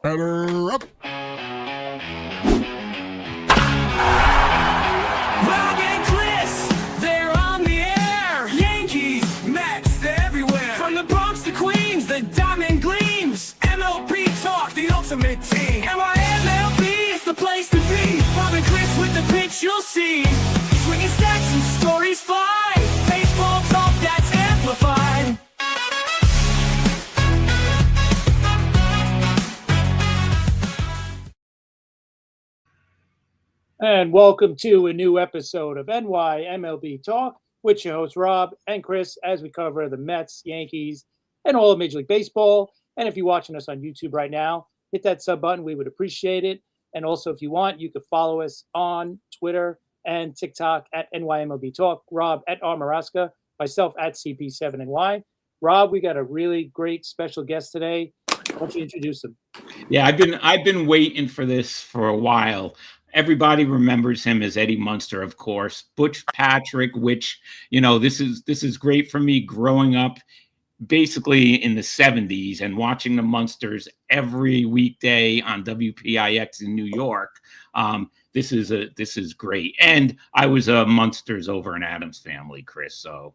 Batter up. Rock and Chris, they're on the air. Yankees, Mets, they're everywhere. From the Bronx to Queens, the diamond gleams. MLB talk, the ultimate team. MLB is the place to be. Rock and Chris with the pitch you'll see. Swinging stacks and stories fly. Baseball talk that's amplified. And welcome to a new episode of NYMLB Talk with your hosts Rob and Chris as we cover the Mets, Yankees, and all of Major League Baseball. And if you're watching us on YouTube right now, hit that sub button. We would appreciate it. And also, if you want, you could follow us on Twitter and TikTok at NYMLB Talk. Rob at Armaraska, myself at CP7NY. Rob, we got a really great special guest today. Why don't you introduce him? Yeah, I've been waiting for this for a while. Everybody remembers him as Eddie Munster, of course. Butch Patrick, which, this is great for me growing up basically in the 70s and watching the Munsters every weekday on WPIX in New York. This is great. And I was a Munsters over in Adams family, Chris. So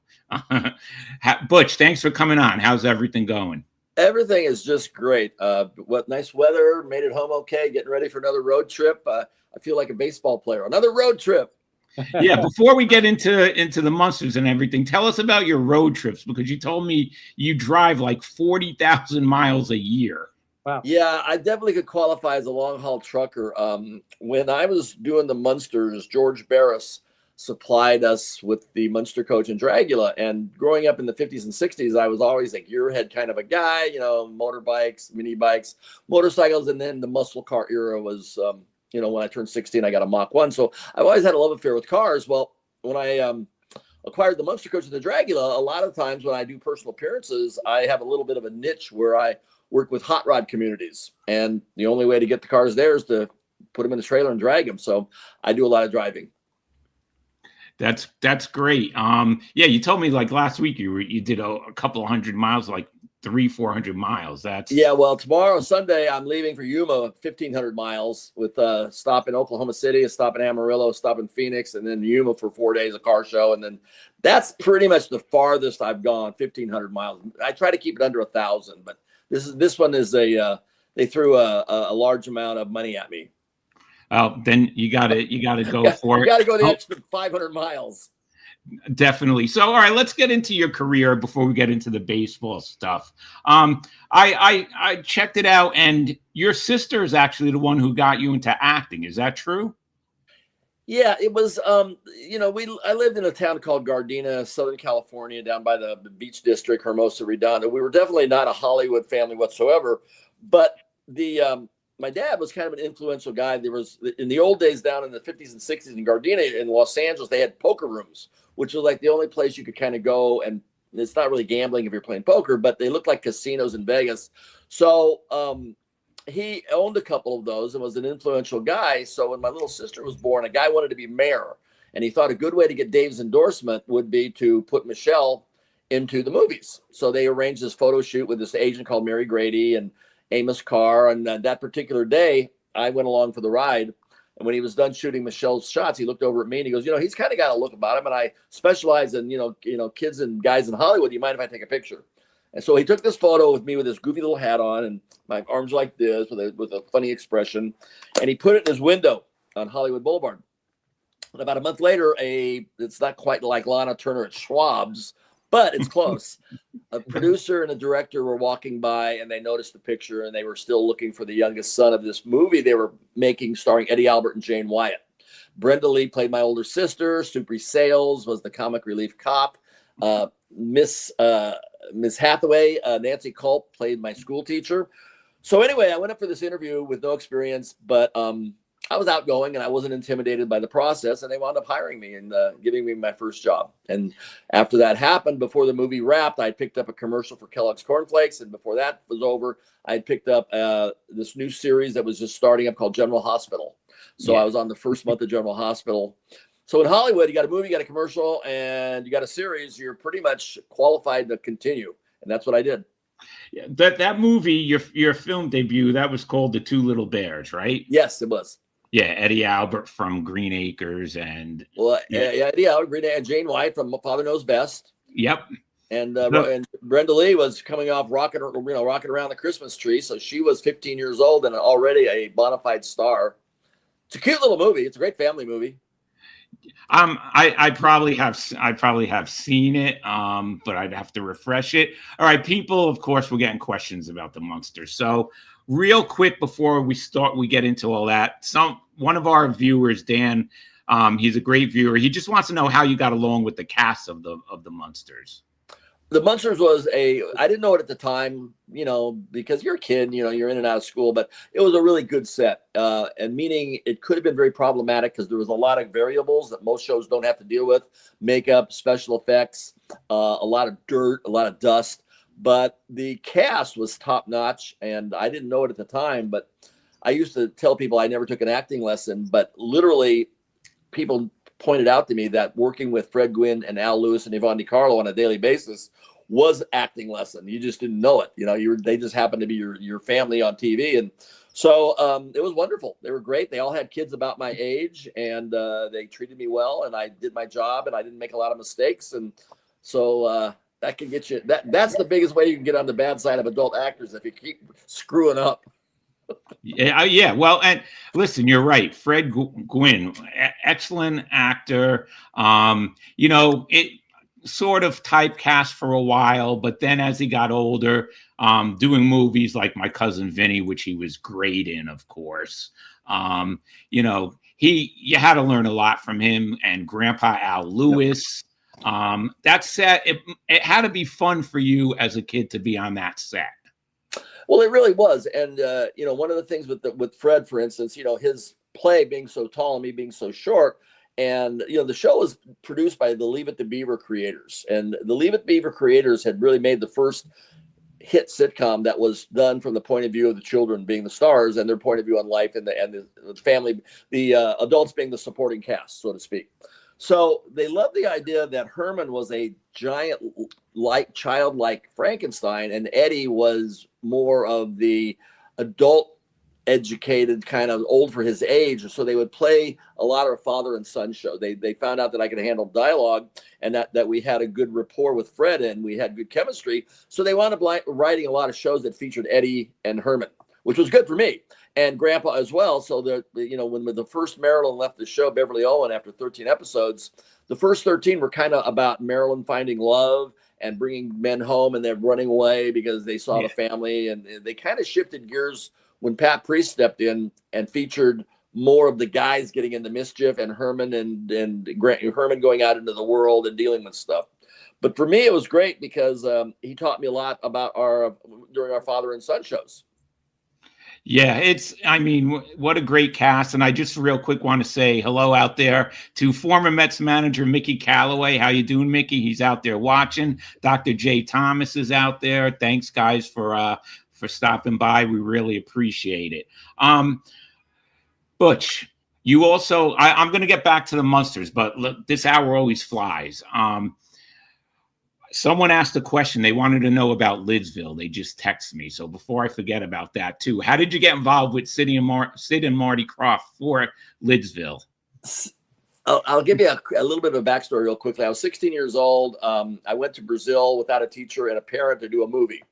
Butch, thanks for coming on. How's everything going? Everything is just great. What nice weather, made it home okay, getting ready for another road trip. I feel like a baseball player. Another road trip. Yeah, before we get into the Munsters and everything, tell us about your road trips, because you told me you drive like 40,000 miles a year. Wow. Yeah, I definitely could qualify as a long-haul trucker. When I was doing the Munsters, George Barris supplied us with the Munster coach in Dragula. And growing up in the 50s and 60s, I was always a gearhead kind of a guy, motorbikes, mini bikes, motorcycles. And then the muscle car era was, when I turned 16, I got a Mach 1. So I've always had a love affair with cars. Well, when I acquired the Munster coach in the Dragula, a lot of times when I do personal appearances, I have a little bit of a niche where I work with hot rod communities. And the only way to get the cars there is to put them in the trailer and drag them. So I do a lot of driving. That's great. Yeah, you told me like last week you did a couple of hundred miles, like 300-400 miles. Well, tomorrow, Sunday, I'm leaving for Yuma, 1,500 miles with a stop in Oklahoma City, a stop in Amarillo, a stop in Phoenix, and then Yuma for 4 days, a car show. And then that's pretty much the farthest I've gone, 1,500 miles. I try to keep it under 1,000, but this one is they threw a large amount of money at me. Then you gotta go for it. You gotta go the extra 500 miles. Definitely. So, all right, let's get into your career before we get into the baseball stuff. I checked it out, and your sister is actually the one who got you into acting. Is that true? Yeah, it was. I lived in a town called Gardena, Southern California, down by the Beach District, Hermosa Redondo. We were definitely not a Hollywood family whatsoever, but my dad was kind of an influential guy. There was, in the old days down in the 50s and 60s in Gardena in Los Angeles, they had poker rooms, which was like the only place you could kind of go. And it's not really gambling if you're playing poker, but they looked like casinos in Vegas. So he owned a couple of those and was an influential guy. So when my little sister was born, a guy wanted to be mayor. And he thought a good way to get Dave's endorsement would be to put Michelle into the movies. So they arranged this photo shoot with this agent called Mary Grady and Amos Carr. And that particular day, I went along for the ride. And when he was done shooting Michelle's shots, he looked over at me and he goes, he's kind of got a look about him. And I specialize in, kids and guys in Hollywood. You mind if I take a picture? And so he took this photo with me with this goofy little hat on and my arms like this with a funny expression. And he put it in his window on Hollywood Boulevard. And about a month later, it's not quite like Lana Turner at Schwab's, but it's close. A producer and a director were walking by and they noticed the picture and they were still looking for the youngest son of this movie they were making starring Eddie Albert and Jane Wyatt. Brenda Lee played my older sister. Supri Sales was the comic relief cop. Miss Hathaway, Nancy Culp played my school teacher. So anyway, I went up for this interview with no experience, but I was outgoing and I wasn't intimidated by the process, and they wound up hiring me and giving me my first job. And after that happened, before the movie wrapped, I picked up a commercial for Kellogg's Corn Flakes. And before that was over, I had picked up this new series that was just starting up called General Hospital. So I was on the first month of General Hospital. So in Hollywood, you got a movie, you got a commercial, and you got a series, you're pretty much qualified to continue. And that's what I did. Yeah, that movie, your film debut, that was called The Two Little Bears, right? Yes, it was. Yeah, Eddie Albert from Green Acres, and Well, yeah, yeah, Green and Jane White from Father Knows Best. yep. And Brenda Lee was coming off rocking around the Christmas tree, so she was 15 years old and already a bona fide star. It's a cute little movie. It's a great family movie. I probably have seen it, but I'd have to refresh it. All right, people, of course, we're getting questions about the Munsters. So real quick before we get into all that, one of our viewers, Dan, he's a great viewer. He just wants to know how you got along with the cast of the Munsters. The Munsters was I didn't know it at the time, because you're a kid, you're in and out of school, but it was a really good set. And meaning it could have been very problematic because there was a lot of variables that most shows don't have to deal with: makeup, special effects, a lot of dirt, a lot of dust. But the cast was top notch, and I didn't know it at the time, but I used to tell people I never took an acting lesson, but literally people pointed out to me that working with Fred Gwynne and Al Lewis and Yvonne DiCarlo on a daily basis was acting lesson. You just didn't know it. They just happened to be your family on TV. And so it was wonderful. They were great. They all had kids about my age, and they treated me well, and I did my job, and I didn't make a lot of mistakes. And so that can get you, that's the biggest way you can get on the bad side of adult actors, if you keep screwing up. Yeah. Well, and listen, you're right. Fred Gwynne, excellent actor. It sort of typecast for a while, but then as he got older, doing movies like My Cousin Vinny, which he was great in, of course. You had to learn a lot from him, and Grandpa Al Lewis. That set, it had to be fun for you as a kid to be on that set. Well, it really was. And, one of the things with Fred, for instance, his play being so tall and me being so short, and, the show was produced by the Leave It to Beaver creators. And the Leave It to Beaver creators had really made the first hit sitcom that was done from the point of view of the children being the stars and their point of view on life, and the family, the adults being the supporting cast, so to speak. So they loved the idea that Herman was a giant, childlike Frankenstein, and Eddie was more of the adult, educated, kind of old for his age. So they would play a lot of father and son show. They found out that I could handle dialogue, and that we had a good rapport with Fred, and we had good chemistry. So they wound up writing a lot of shows that featured Eddie and Herman, which was good for me. And Grandpa as well. So when the first Marilyn left the show, Beverly Owen, after 13 episodes, the first 13 were kind of about Marilyn finding love and bringing men home, and they're running away because they saw the family. And they kind of shifted gears when Pat Priest stepped in and featured more of the guys getting into mischief, and Herman and Herman going out into the world and dealing with stuff. But for me, it was great because he taught me a lot about during our father and son shows. Yeah, what a great cast. And I just real quick want to say hello out there to former Mets manager Mickey Callaway. How you doing, Mickey? He's out there watching. Dr. J. Thomas is out there. Thanks, guys, for stopping by. We really appreciate it. Butch, you also, I'm going to get back to the Munsters, but look, this hour always flies. Someone asked a question. They wanted to know about Lidsville. They just text me. So before I forget about that too, how did you get involved with Sid and Marty Krofft for Lidsville? I'll give you a little bit of a backstory real quickly. I was 16 years old. I went to Brazil without a teacher and a parent to do a movie.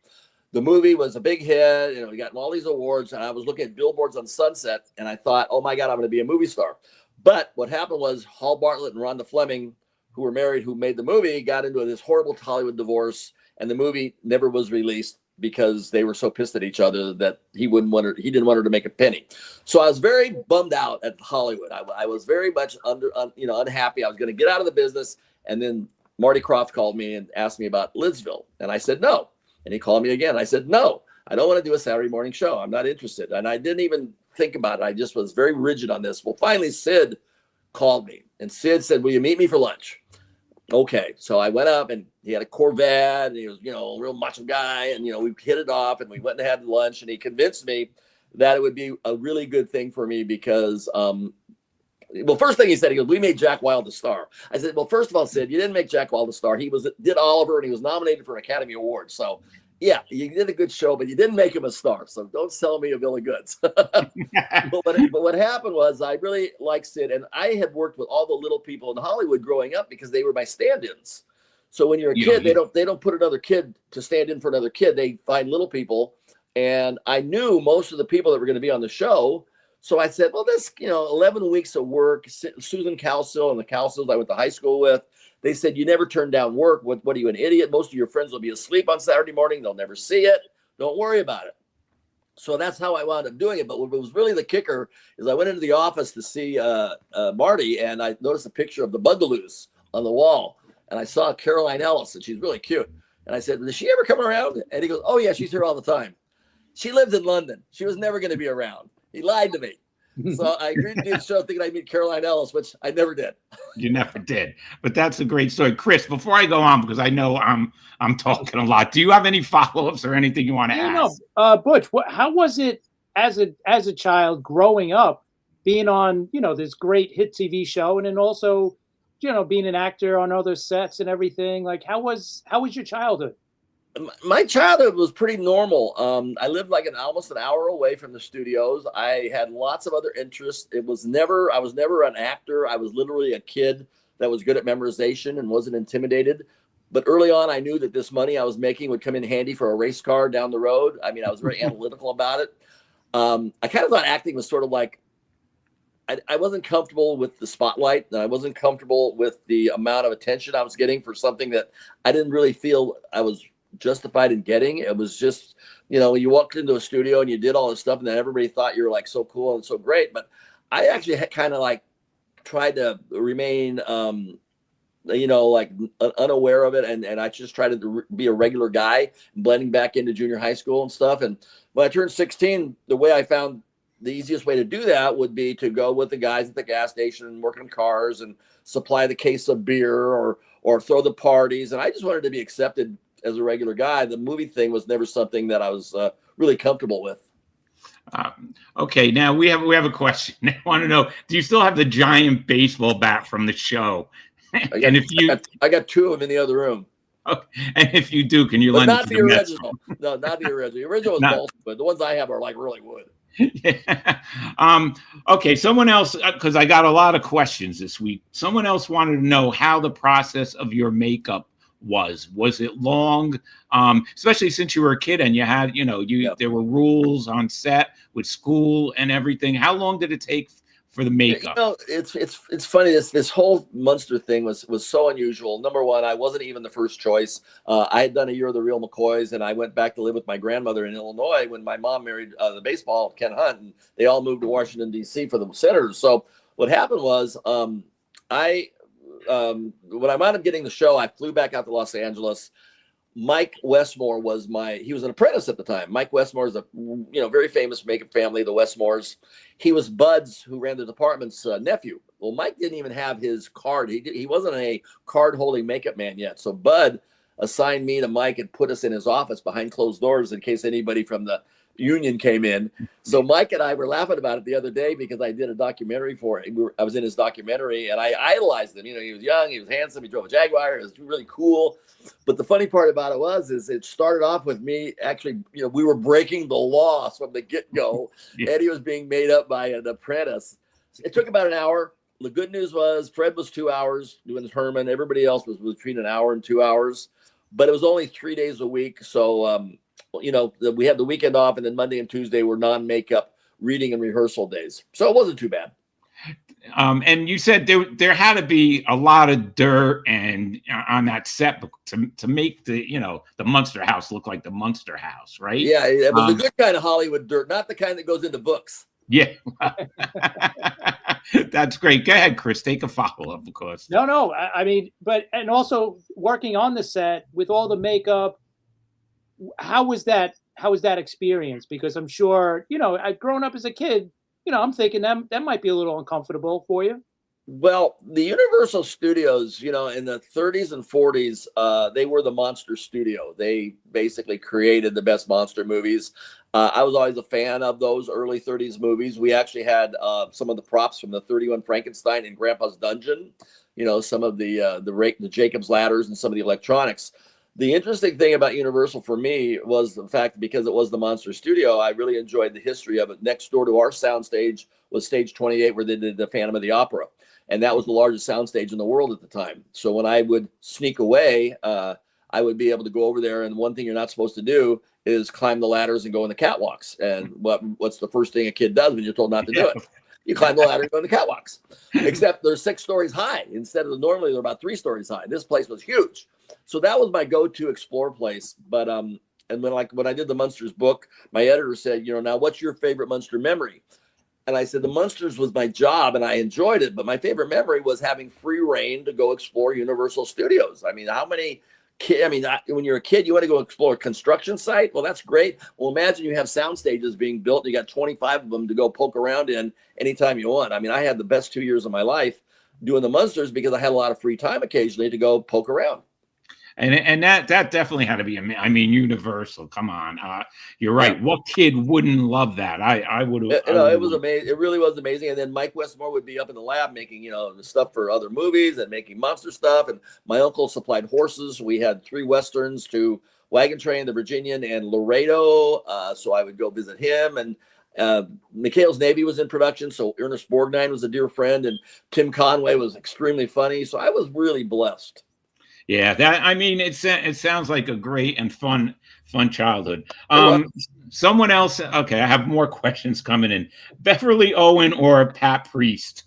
The movie was a big hit. We got all these awards, and I was looking at billboards on Sunset, and I thought, oh my God, I'm going to be a movie star. But what happened was Hall Bartlett and Rhonda Fleming, who were married, who made the movie, got into this horrible Hollywood divorce, and the movie never was released because they were so pissed at each other that he didn't want her to make a penny. So I was very bummed out at Hollywood. I was very much unhappy. I was going to get out of the business, and then Marty Krofft called me and asked me about Lidsville, and I said no. And he called me again. I said no. I don't want to do a Saturday morning show. I'm not interested. And I didn't even think about it. I just was very rigid on this. Well, finally, Sid called me, and Sid said, "Will you meet me for lunch?" Okay. So I went up, and he had a Corvette, and he was, a real macho guy. And, we hit it off, and we went and had lunch, and he convinced me that it would be a really good thing for me because, well, first thing he said, he goes, "We made Jack Wilde a star." I said, "Well, first of all, Sid, you didn't make Jack Wilde a star. He did Oliver, and he was nominated for an Academy Award. So, yeah, you did a good show, but you didn't make him a star. So don't sell me a bill of goods. but what happened was I really liked Sid, and I had worked with all the little people in Hollywood growing up because they were my stand-ins. So when you're a kid, they don't put another kid to stand in for another kid. They find little people, and I knew most of the people that were going to be on the show. So I said, well, this 11 weeks of work. Susan Calsil and the Calsils I went to high school with. They said, you never turn down work. What are you, an idiot? Most of your friends will be asleep on Saturday morning. They'll never see it. Don't worry about it. So that's how I wound up doing it. But what was really the kicker is I went into the office to see Marty, and I noticed a picture of the Bugaloos on the wall. And I saw Caroline Ellis, and she's really cute. And I said, does she ever come around? And he goes, oh, yeah, she's here all the time. She lives in London. She was never going to be around. He lied to me. So I agreed to do the show thinking I'd meet Caroline Ellis, which I never did. You never did. But that's a great story. Chris, before I go on, because I know I'm talking a lot, do you have any follow-ups or anything you want to ask? Butch, how was it as a child growing up, being on, this great hit TV show, and then also, being an actor on other sets and everything? Like, how was your childhood? My childhood was pretty normal. I lived like almost an hour away from the studios. I had lots of other interests. I was never an actor. I was literally a kid that was good at memorization and wasn't intimidated. But early on, I knew that this money I was making would come in handy for a race car down the road. I mean, I was very analytical about it. I kind of thought acting was sort of like, I wasn't comfortable with the spotlight, and I wasn't comfortable with the amount of attention I was getting for something that I didn't really feel I was justified in getting. It was just, you walked into a studio and you did all this stuff, and then everybody thought you were like so cool and so great. But I actually kind of like tried to remain, like unaware of it. And I just tried to be a regular guy, blending back into junior high school and stuff. And when I turned 16, the way I found the easiest way to do that would be to go with the guys at the gas station and work on cars and supply the case of beer or throw the parties. And I just wanted to be accepted as a regular guy. The movie thing was never something that I was really comfortable with. Okay, now we have a question. I want to know: do you still have the giant baseball bat from the show? I got two of them in the other room. Okay. And if you do, can you lend it to the original? No, not the original. The original was bolted, but the ones I have are like really wood. Yeah. Okay, someone else, because I got a lot of questions this week. Someone else wanted to know how the process of your makeup was it long, especially since you were a kid and you had there were rules on set with school and everything. How long did it take for the makeup? It's funny, this whole Munster thing was so unusual. Number one, I wasn't even the first choice. I had done a year of the Real McCoys, and I went back to live with my grandmother in Illinois when my mom married the baseball Ken Hunt, and they all moved to Washington D.C. for the Senators. So what happened was when I wound up getting the show, I flew back out to Los Angeles. Mike Westmore he was an apprentice at the time. Mike Westmore is a very famous makeup family, the Westmores. He was Bud's, who ran the department's nephew. Well, Mike didn't even have his card. He wasn't a card holding makeup man yet. So Bud assigned me to Mike and put us in his office behind closed doors in case anybody from the union came in. So Mike and I were laughing about it the other day because I did a documentary for him. I was in his documentary and I idolized him. He was young, he was handsome, he drove a Jaguar, it was really cool. But the funny part about it is it started off with me actually, we were breaking the laws from the get-go. Yeah. Eddie was being made up by an apprentice. It took about an hour. The good news was Fred was 2 hours doing Herman. Everybody else was between an hour and 2 hours, but it was only 3 days a week. So, we had the weekend off, and then Monday and Tuesday were non-makeup reading and rehearsal days. So it wasn't too bad. And you said there had to be a lot of dirt and on that set to make the Munster house look like the Munster house, right? Yeah, it was the good kind of Hollywood dirt, not the kind that goes into books. Yeah. That's great. Go ahead, Chris. Take a follow-up, of course. No. I mean, and also working on the set with all the makeup, how was that experience? Because I'm sure, I'd grown up as a kid, I'm thinking that might be a little uncomfortable for you. Well, the Universal Studios, in the 30s and 40s, they were the monster studio. They basically created the best monster movies. I was always a fan of those early 30s movies. We actually had some of the props from the 31 Frankenstein in Grandpa's Dungeon, some of the Jacob's ladders and some of the electronics. The interesting thing about Universal for me was the fact, because it was the Monster Studio, I really enjoyed the history of it. Next door to our soundstage was Stage 28, where they did the Phantom of the Opera. And that was the largest soundstage in the world at the time. So when I would sneak away, I would be able to go over there. And one thing you're not supposed to do is climb the ladders and go in the catwalks. And what's the first thing a kid does when you're told not to do it? You climb the ladder and go in the catwalks. Except they're 6 stories high instead of normally they're about 3 stories high. This place was huge. So that was my go-to explore place. But and when I did the Munsters book, my editor said, now what's your favorite Munster memory? And I said, the Munsters was my job and I enjoyed it. But my favorite memory was having free reign to go explore Universal Studios. I mean, how many kids, when you're a kid, you want to go explore a construction site? Well, that's great. Well, imagine you have sound stages being built. And you got 25 of them to go poke around in anytime you want. I mean, I had the best 2 years of my life doing the Munsters because I had a lot of free time occasionally to go poke around. And that definitely had to be, Universal. Come on, you're right. Yeah. What kid wouldn't love that? I would have. It was amazing. It really was amazing. And then Mike Westmore would be up in the lab making, the stuff for other movies and making monster stuff. And my uncle supplied horses. We had 3 westerns to Wagon Train, the Virginian, and Laredo. So I would go visit him. And McHale's Navy was in production. So Ernest Borgnine was a dear friend, and Tim Conway was extremely funny. So I was really blessed. Yeah, it sounds like a great and fun childhood. Someone else. Okay, I have more questions coming in. Beverly Owen or Pat Priest?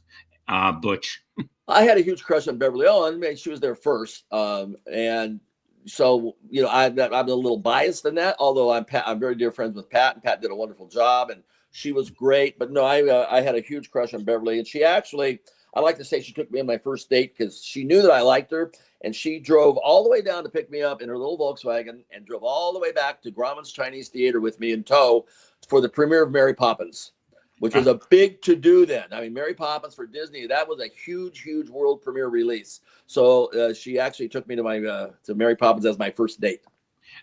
Butch. I had a huge crush on Beverly Owen. I mean, she was there first, and so I'm a little biased in that. Although I'm very dear friends with Pat, and Pat did a wonderful job, and she was great. But no, I had a huge crush on Beverly, and she actually, I like to say, she took me on my first date because she knew that I liked her. And she drove all the way down to pick me up in her little Volkswagen and drove all the way back to Grauman's Chinese Theater with me in tow for the premiere of Mary Poppins, which was a big to-do then. I mean, Mary Poppins for Disney, that was a huge, huge world premiere release. So she actually took me to Mary Poppins as my first date.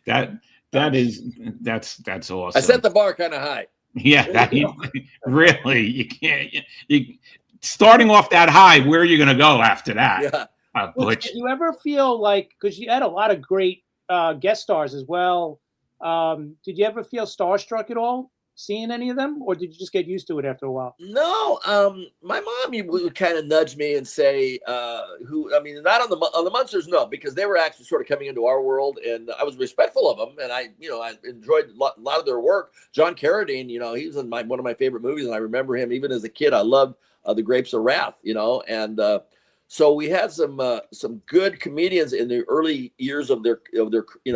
That's awesome. I set the bar kind of high. Yeah, really, you can't. Starting off that high, where are you going to go after that? Yeah. Did you ever feel like, because you had a lot of great guest stars as well, did you ever feel starstruck at all seeing any of them, or did you just get used to it after a while? No, my mom would kind of nudge me and say, not on the Munsters, no, because they were actually sort of coming into our world, and I was respectful of them, and I enjoyed a lot of their work. John Carradine, he was in one of my favorite movies, and I remember him even as a kid. I loved The Grapes of Wrath, and so we had some good comedians in the early years of their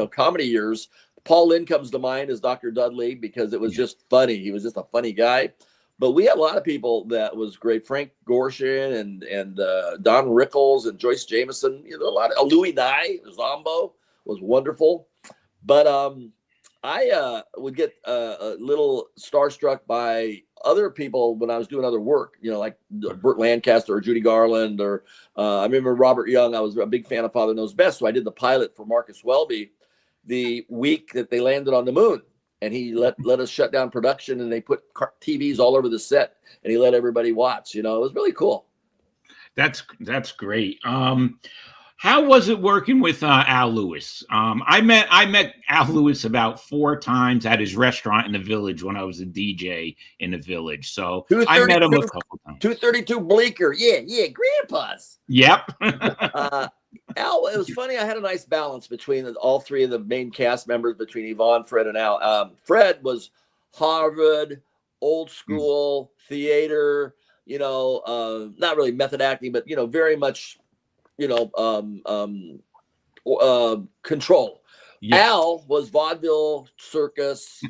comedy years. Paul Lynde comes to mind as Dr. Dudley because it was just funny. He was just a funny guy. But we had a lot of people that was great. Frank Gorshin and Don Rickles and Joyce Jameson. A lot of Louis Nye, Zombo was wonderful. But I would get a little starstruck by other people when I was doing other work, like Burt Lancaster or Judy Garland, or I remember Robert Young. I was a big fan of Father Knows Best. So I did the pilot for Marcus Welby the week that they landed on the moon, and he let us shut down production, and they put TVs all over the set, and he let everybody watch. It was really cool. That's great. How was it working with Al Lewis? I met Al Lewis about 4 times at his restaurant in the Village when I was a DJ in the Village. So I met him a couple times. 232 Bleecker. Yeah, Grandpa's. Yep. Al, it was funny. I had a nice balance between all 3 of the main cast members, between Yvonne, Fred, and Al. Fred was Harvard, old school theater, not really method acting, but, very much, control. Yeah. Al was vaudeville, circus,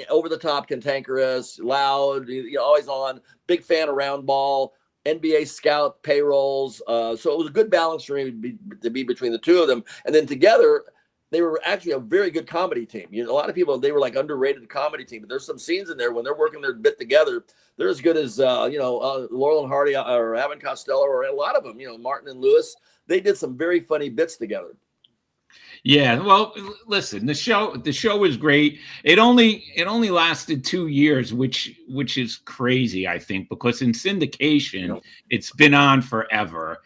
over the top, cantankerous, loud, always on, big fan of round ball, NBA scout, payrolls. So it was a good balance for me to be between the 2 of them. And then together, they were actually a very good comedy team. A lot of people, they were like underrated comedy team, but there's some scenes in there when they're working their bit together. They're as good as, Laurel and Hardy or Abbott and Costello, or a lot of them, Martin and Lewis. They did some very funny bits together. Yeah, well, listen, the show was great. It only lasted 2 years, which is crazy, I think, because in You syndication, know, it's been on forever.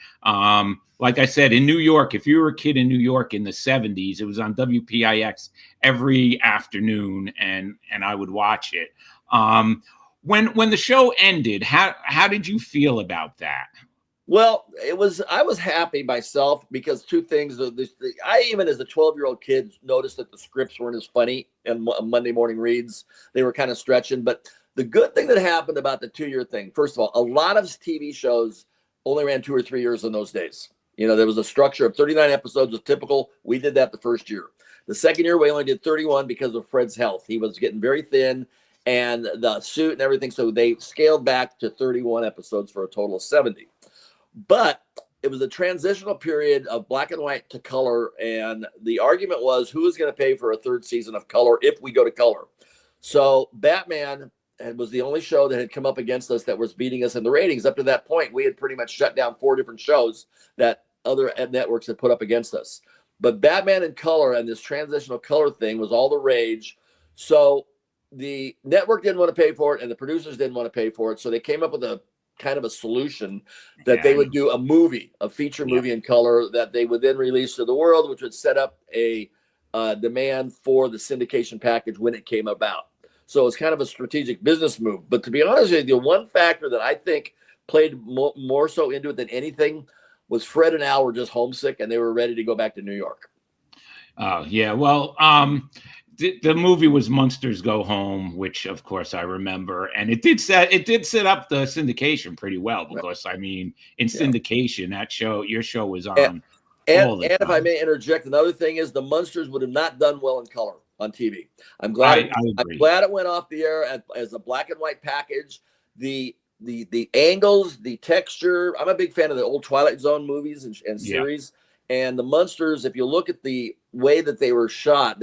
Like I said, in New York, if you were a kid in New York in the '70s, it was on WPIX every afternoon, and I would watch it. When the show ended, how did you feel about that? well, I was happy myself because two things. I even as a 12-year-old kid noticed that the scripts weren't as funny in Monday morning reads. They were kind of stretching. But the good thing that happened about the 2-year thing, first of all, a lot of TV shows only ran 2 or 3 years in those days. You know, there was a structure of 39 episodes was typical. We did that the first year. The second year, we only did 31 because of Fred's health. He was getting very thin and the suit and everything. So they scaled back to 31 episodes for a total of 70. But it was a transitional period of black and white to color. And the argument was who is going to pay for a third season of color if we go to color? So Batman was the only show that had come up against us that was beating us in the ratings. Up to that point, we had pretty much shut down 4 different shows that other networks had put up against us. But Batman in color and this transitional color thing was all the rage. So the network didn't want to pay for it and the producers didn't want to pay for it. So they came up with a kind of a solution that they would do a feature movie in color that they would then release to the world, which would set up a demand for the syndication package when it came about. So it's kind of a strategic business move. But to be honest with you, one factor that I think played more so into it than anything was Fred and Al were just homesick and they were ready to go back to New York. Oh yeah, well, the movie was Munsters Go Home, which of course I remember, and it did set up the syndication pretty well because I mean, in syndication, your show was on all the time. If I may interject, another thing is the Munsters would have not done well in color on TV. I'm glad it went off the air as a black and white package. The angles, the texture. I'm a big fan of the old Twilight Zone movies and series. And the Munsters, if you look at the way that they were shot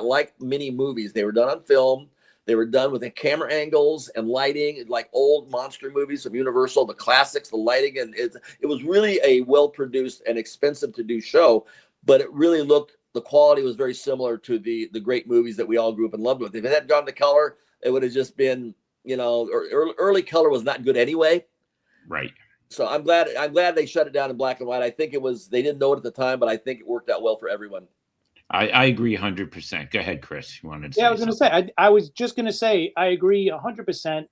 like mini movies. They were done on film. They were done with the camera angles and lighting, like old monster movies from Universal, the classics, the lighting. And it was really a well-produced and expensive to do show, but it really the quality was very similar to the great movies that we all grew up and loved with. If it had gone to color, it would have just been, early color was not good anyway. Right. So I'm glad they shut it down in black and white. I think they didn't know it at the time, but I think it worked out well for everyone. I agree 100%. Go ahead, Chris. You wanted to say I was going to say, I was just going to say, I agree 100%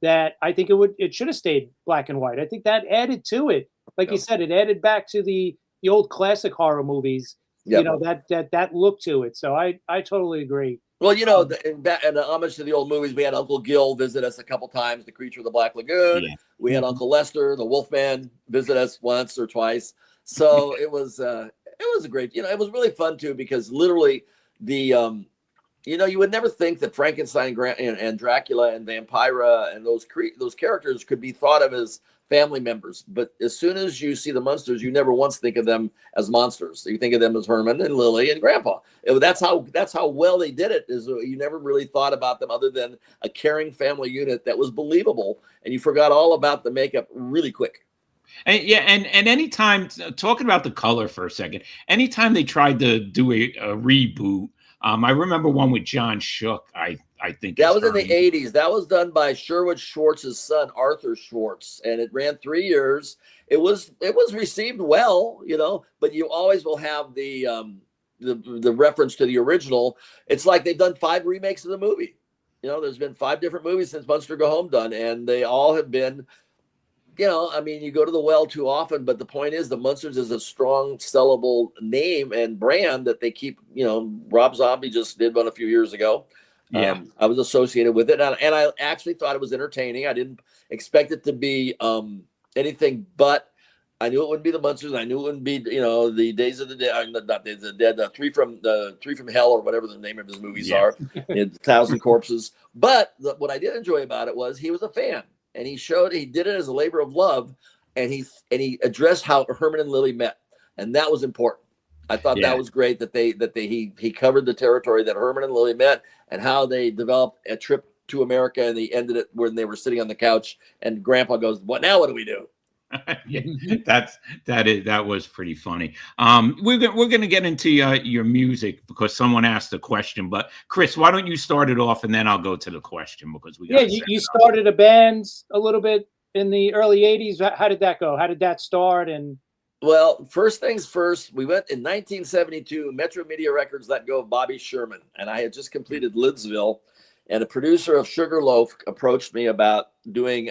that I think it should have stayed black and white. I think that added to it. Like you said, it added back to the old classic horror movies, that look to it. So I totally agree. Well, in homage to the old movies, we had Uncle Gil visit us a couple times, the creature of the Black Lagoon. Yeah. We had Uncle Lester, the Wolfman, visit us once or twice. So it was a great, it was really fun too, because literally you would never think that Frankenstein and Dracula and Vampira and those characters could be thought of as family members. But as soon as you see the Munsters, you never once think of them as monsters. You think of them as Herman and Lily and Grandpa. That's how well they did it. Is you never really thought about them other than a caring family unit that was believable, and you forgot all about the makeup really quick. And anytime, talking about the color for a second, anytime they tried to do a reboot, I remember one with John Shook. I think that was in the 80s. That was done by Sherwood Schwartz's son, Arthur Schwartz, and it ran 3 years. It was received well, but you always will have the reference to the original. It's like they've done 5 remakes of the movie. There's been 5 different movies since Munster Go Home done, and they all have been, you go to the well too often, but the point is the Munsters is a strong sellable name and brand that they keep, Rob Zombie just did one a few years ago. Yeah. I was associated with it, and I actually thought it was entertaining. I didn't expect it to be anything, but I knew it wouldn't be the Munsters. I knew it wouldn't be, the Days of the Dead, not Days of the Dead, Three from Hell, or whatever the name of his movies are, 1,000 Corpses. But what I did enjoy about it was he was a fan, and he did it as a labor of love, and he addressed how Herman and Lily met, and that was important. I thought that was great that he covered the territory that Herman and Lily met and how they developed a trip to America, and they ended it when they were sitting on the couch and Grandpa goes, "What now? What do we do?" Yeah, that was pretty funny. We're gonna get into your music because someone asked a question. But Chris, why don't you start it off and then I'll go to the question because we got you started a band a little bit in the early '80s. How did that go? How did that start? And well, first things first, we went in 1972. Metro Media Records let go of Bobby Sherman, and I had just completed Lidsville, and a producer of Sugarloaf approached me about doing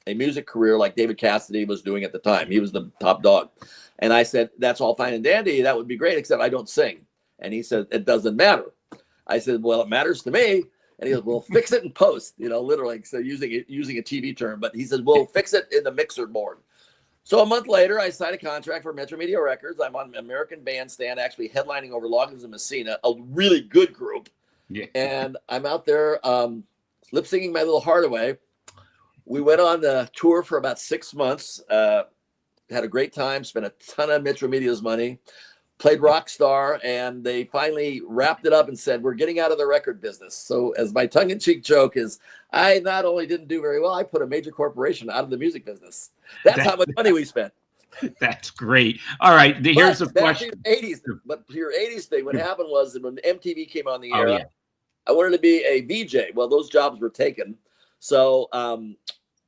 a music career like David Cassidy was doing at the time. He was the top dog. And I said, that's all fine and dandy. That would be great, except I don't sing. And he said, it doesn't matter. I said, well, it matters to me. And he goes, well, fix it in post, literally. So using a TV term. But he said, well, fix it in the mixer board. So a month later, I signed a contract for Metro Media Records. I'm on American Bandstand, actually headlining over Loggins and Messina, a really good group. Yeah. And I'm out there lip singing my little heart away. We went on the tour for about 6 months, had a great time, spent a ton of Metro Media's money, played Rockstar, and they finally wrapped it up and said, we're getting out of the record business. So as my tongue-in-cheek joke is, I not only didn't do very well, I put a major corporation out of the music business. That's how much money we spent. That's great. All right, here's a question. But to your 80s thing, what happened was that when MTV came on the air, I wanted to be a VJ. Well, those jobs were taken. So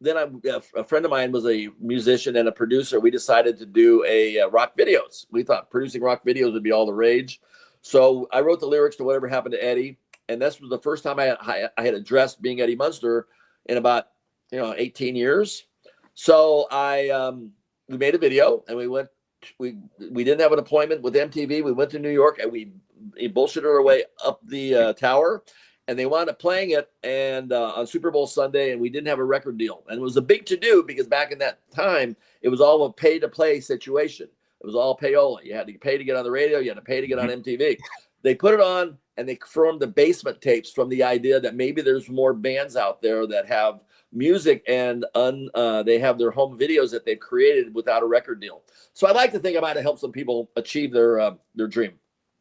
then a friend of mine was a musician and a producer. We decided to do rock videos. We thought producing rock videos would be all the rage. So I wrote the lyrics to Whatever Happened to Eddie. And this was the first time I had addressed being Eddie Munster in about 18 years. So we made a video and we didn't have an appointment with MTV. We went to New York and we bullshitted our way up the tower. And they wound up playing it and on Super Bowl Sunday, and we didn't have a record deal. And it was a big to-do because back in that time, it was all a pay-to-play situation. It was all payola. You had to pay to get on the radio. You had to pay to get on MTV. They put it on, and they formed the basement tapes from the idea that maybe there's more bands out there that have music and they have their home videos that they've created without a record deal. So I like to think I might have helped some people achieve their dream.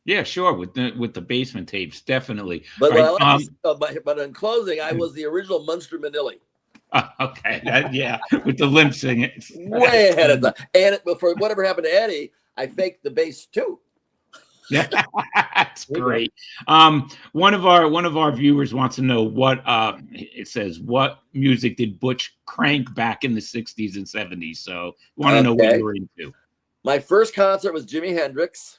Yeah, sure. With the basement tapes, definitely. But but in closing, I was the original Munster Manili. Okay, with the limp singing, way ahead of time. And for Whatever Happened to Eddie, I faked the bass too. Yeah, that's great. One of our viewers wants to know what it says. What music did Butch crank back in the 60s and 70s? So, want to know what you were into. My first concert was Jimi Hendrix.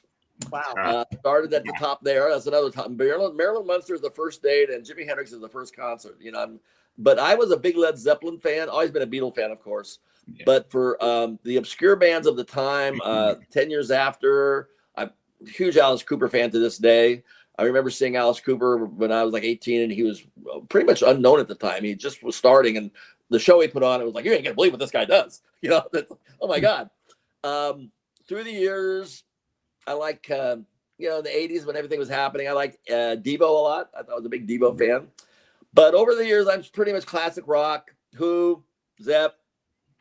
Wow. Started at the top there. That's another top. Marilyn Munster is the first date, and Jimi Hendrix is the first concert. But I was a big Led Zeppelin fan. Always been a Beatle fan, of course. Yeah. But for the obscure bands of the time, 10 years after, I'm a huge Alice Cooper fan to this day. I remember seeing Alice Cooper when I was like 18, and he was pretty much unknown at the time. He just was starting, and the show he put on, it was like, you ain't gonna believe what this guy does. Oh my God. Through the years, I like, in the 80s when everything was happening, I liked Devo a lot. I was a big Devo fan. But over the years, I'm pretty much classic rock, Who, Zepp,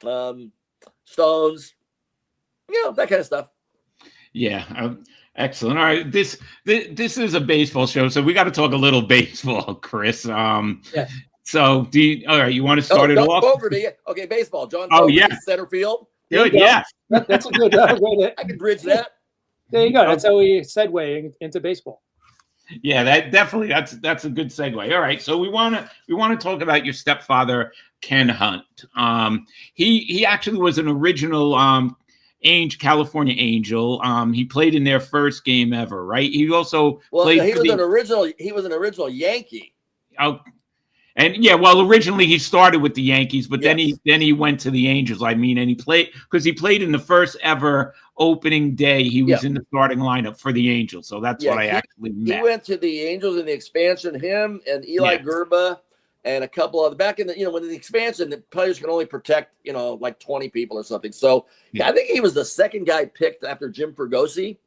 Stones, that kind of stuff. Yeah, excellent. All right, this is a baseball show, so we got to talk a little baseball, Chris. Yeah. So, all right, you want to start it off? Okay, baseball. John. Oh, yeah. Center field. Good. Yeah. That's a good way I can bridge that. There you go. That's how we segue into baseball. Yeah, that's a good segue. All right, so we want to talk about your stepfather, Ken Hunt. He actually was an original California Angel. He played in their first game ever, right? He also played. He was an original Yankee. Oh. And originally he started with the Yankees, but then he went to the Angels. And he played in the first ever opening day. He was in the starting lineup for the Angels. So that's what I actually met. He went to the Angels in the expansion, him and Eli Gerba and a couple other back in the, when in the expansion, the players can only protect, like 20 people or something. So I think he was the second guy picked after Jim Fergosi.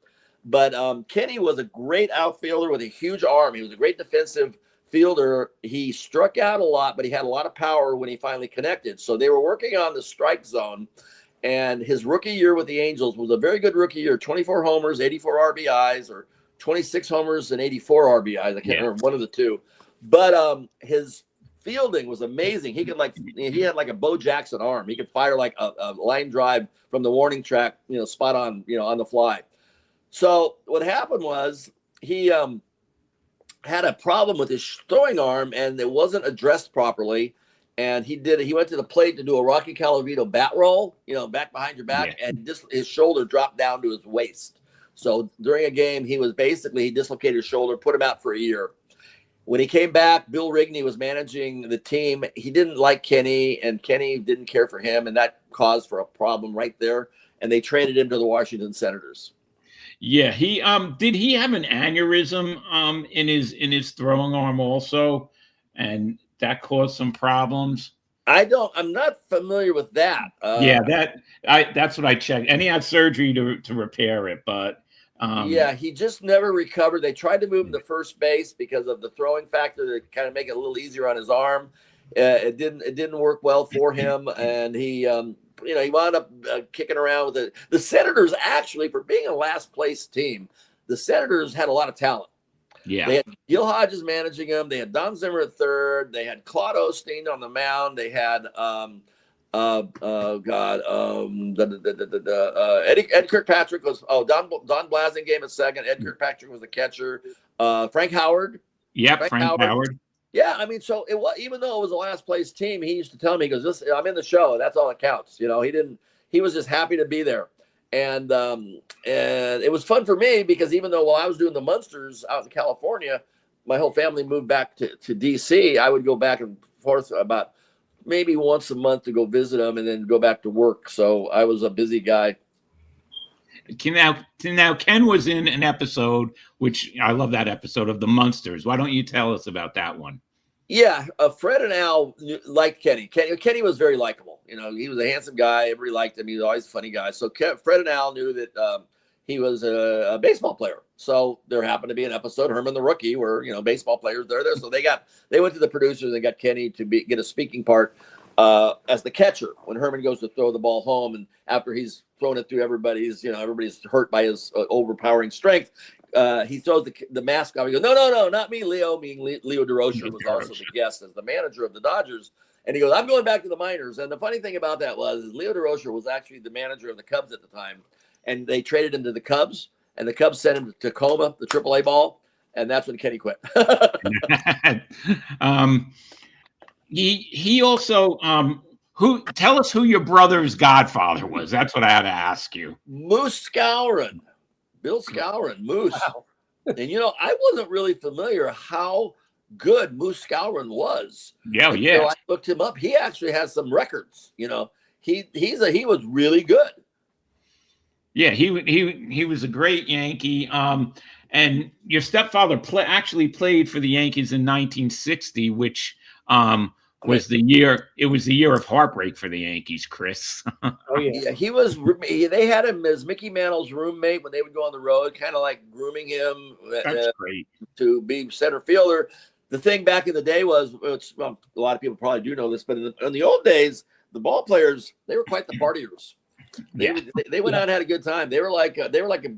But Kenny was a great outfielder with a huge arm. He was a great defensive fielder. He struck out a lot, but he had a lot of power when he finally connected. So they were working on the strike zone, and his rookie year with the Angels was a very good rookie year. 24 homers, 84 RBIs, or 26 homers and 84 RBIs. I can't remember, one of the two. But his fielding was amazing. He had like a Bo Jackson arm. He could fire like a line drive from the warning track, spot on, on the fly. So what happened was he had a problem with his throwing arm, and it wasn't addressed properly. And he went to the plate to do a Rocky Calavito bat roll, back behind your back, and his shoulder dropped down to his waist. So during a game, he dislocated his shoulder, put him out for a year. When he came back, Bill Rigney was managing the team. He didn't like Kenny, and Kenny didn't care for him, and that caused for a problem right there. And they traded him to the Washington Senators. Yeah, he did he have an aneurysm in his throwing arm also, and that caused some problems? I'm not familiar with that. That's what I checked. And he had surgery to repair it, but he just never recovered. They tried to move him to first base because of the throwing factor to kind of make it a little easier on his arm. It didn't work well for him, and he wound up kicking around with it. The Senators, actually, for being a last place team, the Senators had a lot of talent. Yeah, they had Gil Hodges managing them. They had Don Zimmer at third. They had Claude Osteen on the mound. They had Ed Kirkpatrick was Don Blasingame at second. Ed Kirkpatrick was the catcher. Frank Howard. Yep, Frank Howard. Yeah, I mean, so it was, even though it was a last place team, he used to tell me, he goes, I'm in the show. That's all that counts. He was just happy to be there. And it was fun for me because even though while I was doing the Munsters out in California, my whole family moved back to DC. I would go back and forth about maybe once a month to go visit them and then go back to work. So I was a busy guy. Now Ken was in an episode, which I love that episode, of the Munsters. Why don't you tell us about that one? Yeah, Fred and Al liked Kenny. Kenny was very likable. He was a handsome guy. Everybody liked him. He was always a funny guy. So Fred and Al knew that he was a baseball player. So there happened to be an episode, Herman the Rookie, where baseball players they're there. So they went to the producers and got Kenny to get a speaking part as the catcher when Herman goes to throw the ball home, and after he's thrown it through everybody's hurt by his overpowering strength. He throws the mask off. He goes, no, not me, Leo. Leo DeRocher was also the guest as the manager of the Dodgers. And he goes, I'm going back to the minors. And the funny thing about that was Leo DeRocher was actually the manager of the Cubs at the time. And they traded him to the Cubs. And the Cubs sent him to Tacoma, the AAA ball. And that's when Kenny quit. He also tell us who your brother's godfather was. That's what I had to ask you. Moose Scourin. Bill Scourin, Moose. Wow. And I wasn't really familiar how good Moose Scourin was. Yeah. So I looked him up. He actually has some records. He was really good. Yeah, he was a great Yankee. And your stepfather actually played for the Yankees in 1960, which was the year. It was the year of heartbreak for the Yankees, Chris. Oh yeah, he was. They had him as Mickey Mantle's roommate when they would go on the road, kind of like grooming him. That's great. To be center fielder. The thing back in the day was, a lot of people probably do know this, but in the old days, the ball players, they were quite the partiers. They went out and had a good time. They were like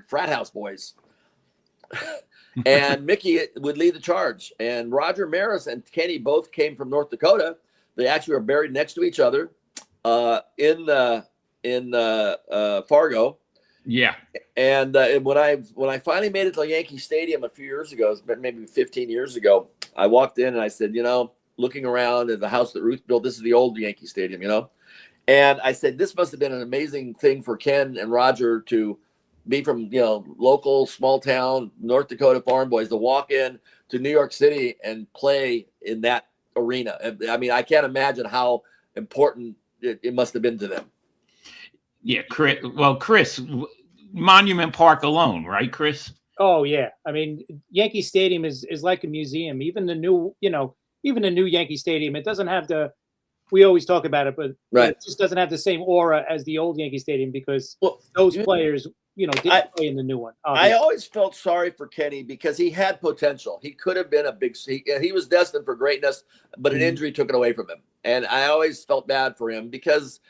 frat house boys. And Mickey would lead the charge. And Roger Maris and Kenny both came from North Dakota. They actually were buried next to each other in Fargo. Yeah. And when I finally made it to Yankee Stadium a few years ago, it's been maybe 15 years ago, I walked in and I said, looking around at the house that Ruth built, this is the old Yankee Stadium, And I said, this must have been an amazing thing for Ken and Roger to be from, local, small town, North Dakota farm boys to walk in to New York City and play in that arena. I mean, I can't imagine how important it must have been to them. Yeah, Chris, Monument Park alone, right, Chris? Oh yeah. I mean, Yankee Stadium is like a museum. Even the new Yankee Stadium, it doesn't have we always talk about it, but right. It just doesn't have the same aura as the old Yankee Stadium because those players, didn't play in the new one. Obviously. I always felt sorry for Kenny because he had potential. He could have been he was destined for greatness, but an injury took it away from him. And I always felt bad for him because,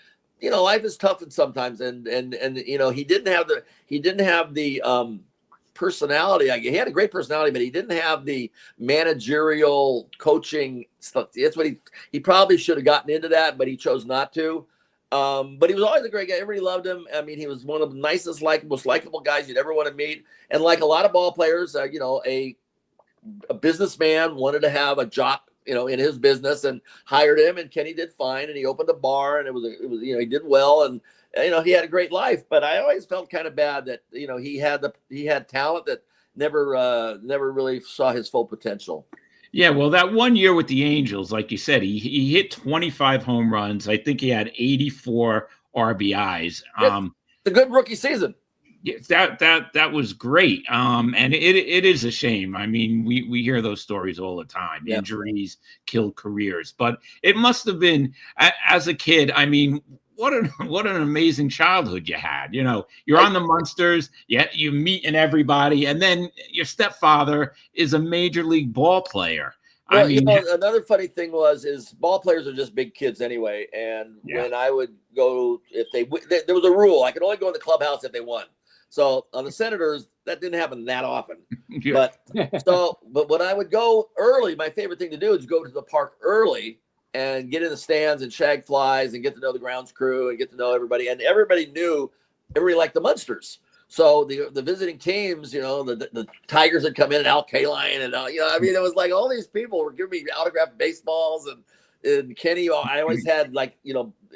life is tough and sometimes, and he didn't have the personality. He had a great personality, but he didn't have the managerial coaching stuff. That's what he probably should have gotten into that, but he chose not to. But he was always a great guy. Everybody loved him. I mean, he was one of the nicest, most likable guys you'd ever want to meet. And like a lot of ball players, a businessman wanted to have a jock, in his business, and hired him. And Kenny did fine, and he opened a bar, and it was he did well, and he had a great life. But I always felt kind of bad that he had talent that never really saw his full potential. Yeah, well, that one year with the Angels, like you said, he hit 25 home runs. I think he had 84 RBIs. It's a good rookie season. Yeah, that was great. And it is a shame. I mean, we hear those stories all the time. Yeah. Injuries kill careers. But it must have been, as a kid, I mean, what an amazing childhood you had. You're on the Munsters, you're meeting everybody, and then your stepfather is a major league ball player. Well, another funny thing is ball players are just big kids anyway. And when I would go, there was a rule, I could only go in the clubhouse if they won. So on the Senators, that didn't happen that often. But when I would go early, my favorite thing to do is go to the park early and get in the stands and shag flies and get to know the grounds crew and get to know everybody. And everybody liked the Munsters. So the visiting teams, the Tigers had come in, and Al Kaline, and it was like all these people were giving me autographed baseballs, and Kenny. I always had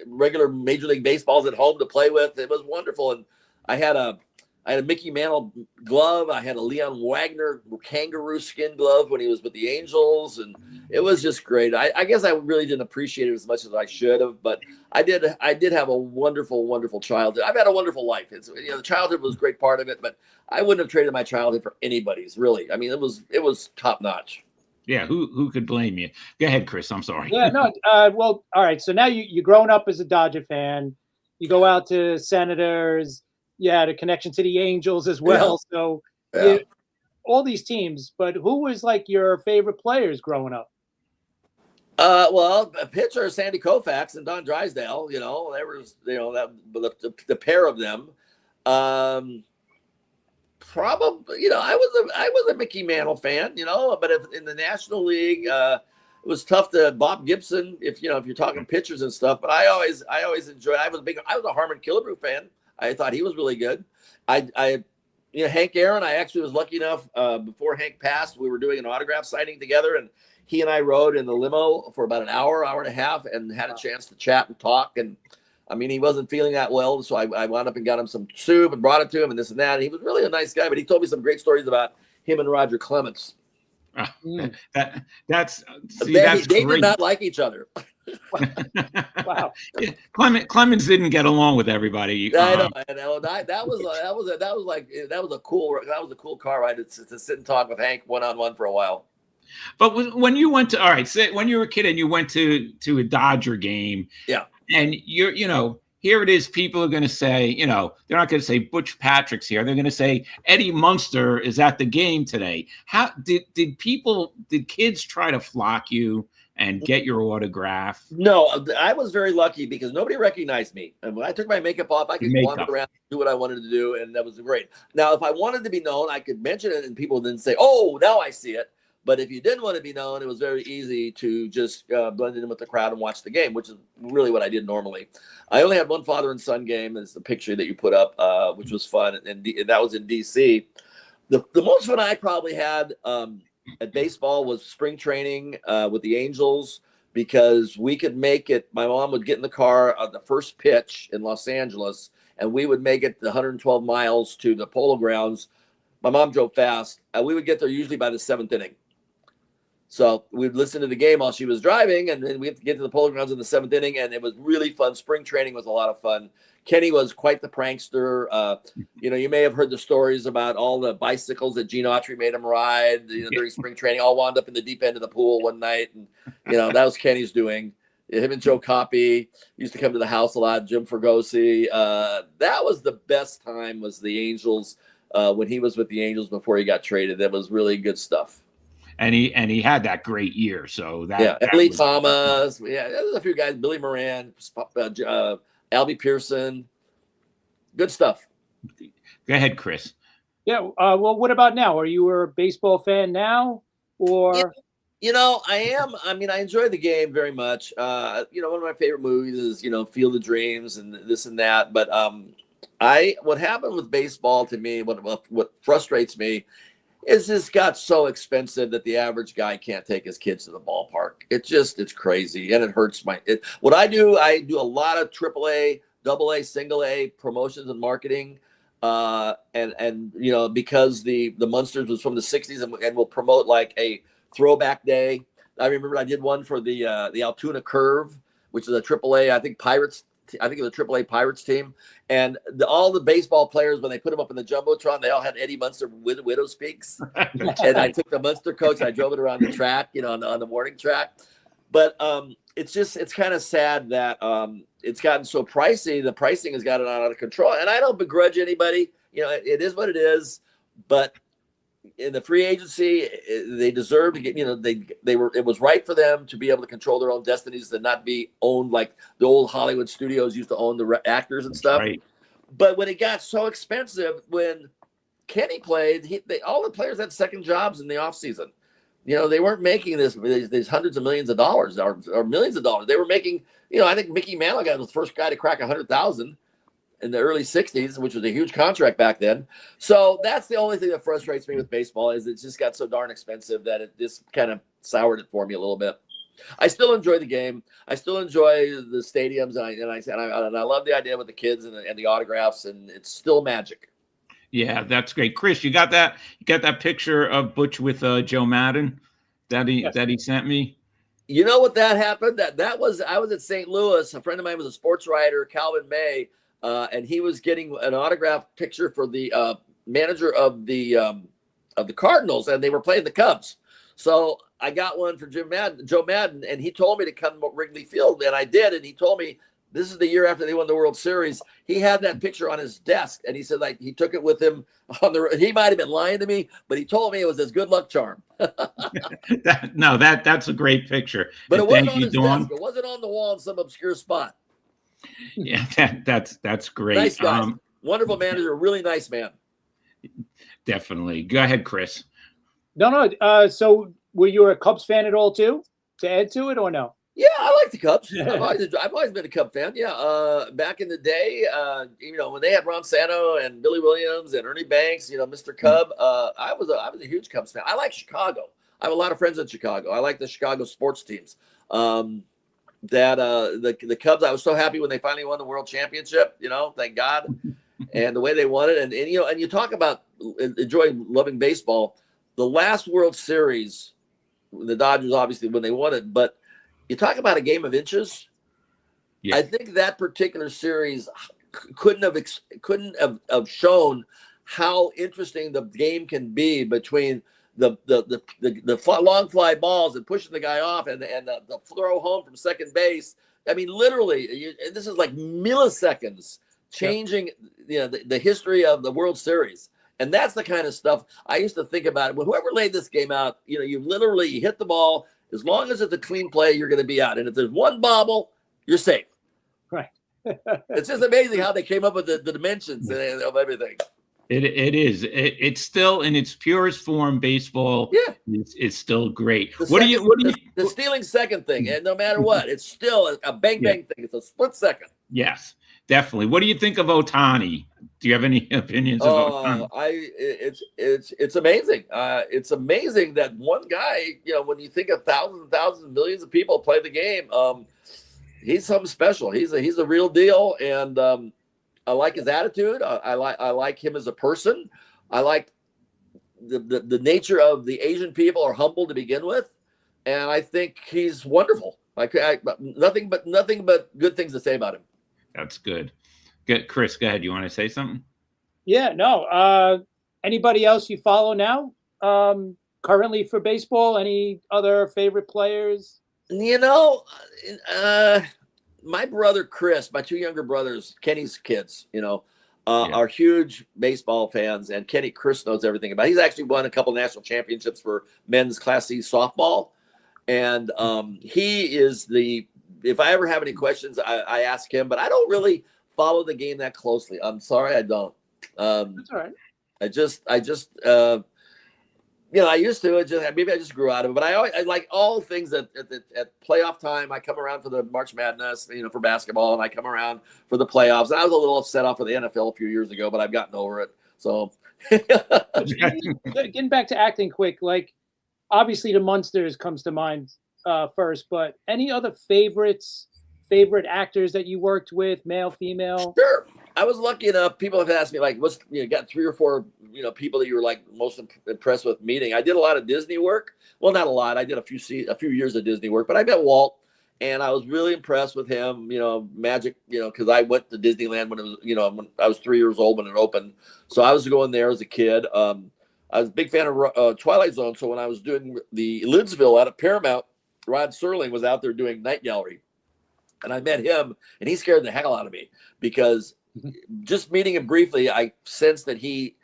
regular Major League baseballs at home to play with. It was wonderful, and I had a Mickey Mantle glove. I had a Leon Wagner kangaroo skin glove when he was with the Angels, and it was just great. I guess I really didn't appreciate it as much as I should have, but I did have a wonderful, wonderful childhood. I've had a wonderful life. It's the childhood was a great part of it, but I wouldn't have traded my childhood for anybody's, really. I mean, it was top notch. Yeah, who could blame you? Go ahead, Chris. I'm sorry. Yeah, no. Well, all right. So now you're growing up as a Dodger fan. You go out to Senators. You had a connection to the Angels as well. Yeah. So all these teams, but who was like your favorite players growing up? Well, a pitcher, Sandy Koufax and Don Drysdale, there was, the pair of them. Probably, I was a Mickey Mantle fan, but in the National League, it was tough to Bob Gibson, if you're talking pitchers and stuff, but I always enjoyed, I was a Harmon Killebrew fan. I thought he was really good. Hank Aaron, I actually was lucky enough, before Hank passed, we were doing an autograph signing together, and he and I rode in the limo for about an hour and a half, and had a chance to chat and talk. And I mean, he wasn't feeling that well, so I wound up and got him some soup and brought it to him and this and that. And he was really a nice guy, but he told me some great stories about him and Roger Clemens. That's they did not like each other. Wow. Yeah, Clemens didn't get along with everybody. I know. That was a cool car ride to sit and talk with Hank one-on-one for a while. But when you went to when you were a kid and you went to a Dodger game, and here it is, people are going to say, they're not going to say Butch Patrick's here. They're going to say Eddie Munster is at the game today. How did kids try to flock you and get your autograph? No, I was very lucky because nobody recognized me. And when I took my makeup off, I could wander around, do what I wanted to do, and that was great. Now, if I wanted to be known, I could mention it, and people didn't say, "Oh, now I see it." But if you didn't want to be known, it was very easy to just blend in with the crowd and watch the game, which is really what I did normally. I only had one father and son game. It's the picture that you put up, which was fun, and that was in D.C. The most fun I probably had at baseball was spring training with the Angels, because we could make it. My mom would get in the car on the first pitch in Los Angeles, and we would make it the 112 miles to the Polo Grounds. My mom drove fast. We would get there usually by the 7th inning. So we'd listen to the game while she was driving, and then we had to get to the Polo Grounds in the 7th inning, and it was really fun. Spring training was a lot of fun. Kenny was quite the prankster. You may have heard the stories about all the bicycles that Gene Autry made him ride during spring training, all wound up in the deep end of the pool one night. And, that was Kenny's doing. Him and Joe Coppy used to come to the house a lot, Jim Fergosi. That was the best time, was the Angels, when he was with the Angels before he got traded. That was really good stuff. And he had that great year. So Lee Thomas. Yeah, there's a few guys. Billy Moran, Albie Pearson. Good stuff. Go ahead, Chris. Yeah. Well, what about now? Are you a baseball fan now, or? I am. I mean, I enjoy the game very much. One of my favorite movies is, Field of Dreams and this and that. But what happened with baseball to me, what frustrates me is this got so expensive that the average guy can't take his kids to the ballpark. It's crazy, and it hurts what I do a lot of AAA, AA, single A promotions and marketing. Because the Munsters was from the 60s and will promote like a throwback day. I remember I did one for the Altoona Curve, which is a AAA, I think Pirates. I think it was a AAA Pirates team, and all the baseball players, when they put them up in the jumbotron, they all had Eddie Munster with widow speaks. And I took the Munster coach and I drove it around the track, on the morning track. But it's kind of sad that it's gotten so pricey. The pricing has gotten out of control, and I don't begrudge anybody. It is what it is. But in the free agency, they deserve to get. It was right for them to be able to control their own destinies and not be owned like the old Hollywood studios used to own the actors and stuff. Right. But when it got so expensive, when Kenny played, all the players had second jobs in the offseason. They weren't making these hundreds of millions of dollars or millions of dollars. They were making, I think Mickey Mantle was the first guy to crack 100,000 in the early 60s, which was a huge contract back then. So that's the only thing that frustrates me with baseball is it just got so darn expensive that it just kind of soured it for me a little bit. I still enjoy the game. I still enjoy the stadiums, and I love the idea with the kids and the autographs, and it's still magic. Yeah, that's great. Chris, you got that picture of Butch with Joe Madden that he sent me? You know what that happened? I was at St. Louis. A friend of mine was a sports writer, Calvin May, and he was getting an autographed picture for the manager of the Cardinals, and they were playing the Cubs. So I got one for Joe Madden, and he told me to come to Wrigley Field, and I did. And he told me this is the year after they won the World Series. He had that picture on his desk, and he said like he took it with him on the. He might have been lying to me, but he told me it was his good luck charm. That's a great picture. But it wasn't on his desk. It wasn't on the wall in some obscure spot. Yeah, that's great. Nice guy. Wonderful manager, really nice man. Definitely. Go ahead, Chris. No. So were you a Cubs fan at all too? To add to it or no? Yeah, I like the Cubs. I've always been a Cub fan. Yeah, back in the day, when they had Ron Santo and Billy Williams and Ernie Banks, Mr. Cub, I was a huge Cubs fan. I like Chicago. I have a lot of friends in Chicago. I like the Chicago sports teams. The Cubs, I was so happy when they finally won the World Championship. Thank God, and the way they won it, and you talk about loving baseball. The last World Series, the Dodgers obviously when they won it, but you talk about a game of inches. Yeah. I think that particular series couldn't have shown how interesting the game can be between the long fly balls and pushing the guy off and the throw home from second base. I mean, literally, this is like milliseconds changing the history of the World Series. And that's the kind of stuff I used to think about. When whoever laid this game out, you literally hit the ball. As long as it's a clean play, you're going to be out. And if there's one bobble, you're safe. Right. It's just amazing how they came up with the dimensions of everything. It is. It's still in its purest form. Baseball. Yeah. It's still great. The stealing second thing, and no matter what, it's still a bang thing. It's a split second. Yes, definitely. What do you think of Ohtani? Do you have any opinions of Ohtani? It's amazing. It's amazing that one guy, when you think of thousands, millions of people play the game, he's something special. He's a real deal, and I like his attitude. I like him as a person. I like the nature of the Asian people are humble to begin with, and I think he's wonderful. Nothing but good things to say about him. That's good. Good, Chris. Go ahead. You want to say something? Yeah. No. Anybody else you follow now? Currently for baseball? Any other favorite players? My brother Chris, my two younger brothers, Kenny's kids, are huge baseball fans, and Chris knows everything about it. He's actually won a couple national championships for men's Class C softball, and he is if I ever have any questions, I ask him, but I don't really follow the game that closely. I'm sorry, I don't. That's all right. I just I used to. Maybe I just grew out of it. But I like all things at playoff time. I come around for the March Madness, for basketball, and I come around for the playoffs. And I was a little upset off of the NFL a few years ago, but I've gotten over it. So, getting back to acting quick, like obviously the Munsters comes to mind first, but any other favorite actors that you worked with, male, female? Sure. I was lucky enough. People have asked me, like, what's, got 3 or 4, people that you were like most impressed with meeting. I did a lot of Disney work. Well, not a lot. I did a few years of Disney work, but I met Walt, and I was really impressed with him. Magic. Because I went to Disneyland when it was, when I was 3 years old when it opened. So I was going there as a kid. I was a big fan of Twilight Zone. So when I was doing the Lidsville out of Paramount, Rod Serling was out there doing Night Gallery, and I met him, and he scared the hell out of me because just meeting him briefly, I sensed that he